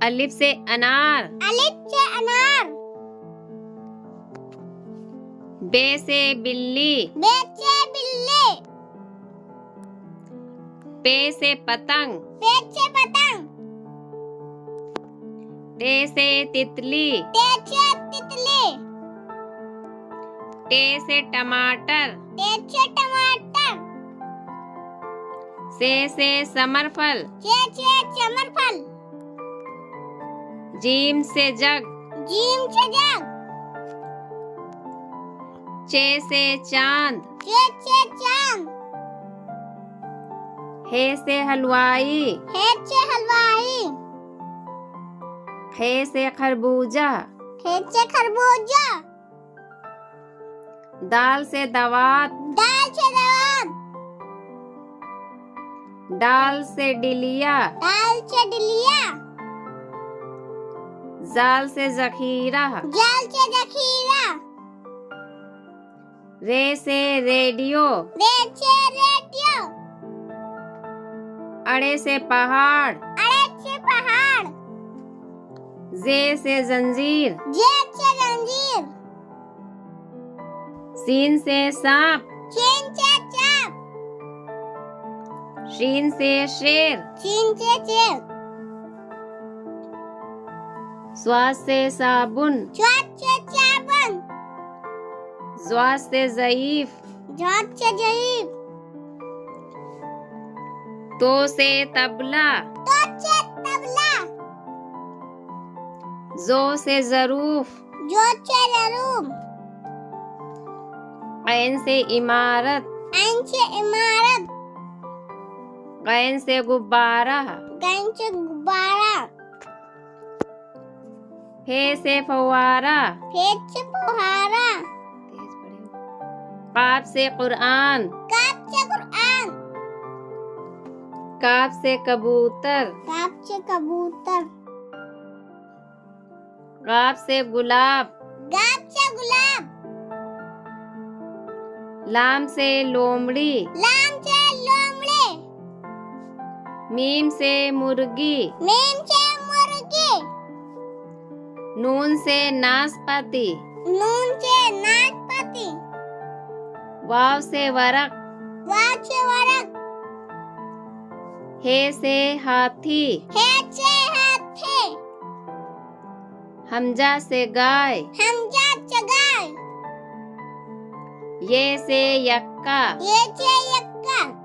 अलिफ से अनार। अलिफ से अनार। बे से बिल्ली। बे से बिल्ली। पे से पतंग। पे से पतंग। टे से तितली। टे से तितली। टे से टमाटर। टे से टमाटर। से समरफल। से चमरफल। जीम से जग। जीम से जग। चे से चांद। चे से चांद। हे से हलवाई। हे से हलवाई। खे से खरबूजा। खे से खरबूजा। दाल से दवात। दाल से दावत। डाल से डिलिया। दाल से डलिया। जाल से जखीरा। जाल से जखीरा। रे से रेडियो। रे से रेडियो। अड़े से पहाड़। अड़े से पहाड़। जे से जंजीर। जे से जंजीर। सीन से सांप। चीन से चाप। शीन से शेर। चीन से शेर। स्वाद से साबुन। स्वाद से साबुन। ज्वाद से ज़ईफ। जात से जहीब। तो से तबला। तो से तबला। जो से ज़रूफ। जो से जरूब। ऐन से इमारत। ऐन से इमारत। गैन से गुब्बारा। गैन से गुब्बारा। फे से फवारा। फेद से फुहारा। काफ से कुरान। काफ से कुरान। काफ से कबूतर। काफ से कबूतर। गाफ से गुलाब। गाफ से गुलाब। लाम से लोमड़ी। लाम से लोमड़ी। मीम से मुर्गी। मीम से मुर्गी। नून से नाशपाती। नून से नाशपाती। वाव से वरक। वाव से वरक। हे से हाथी। हे से हाथी। हमजा से गाय। हमजा से गाय। ये से यक्का। ये से यक्का।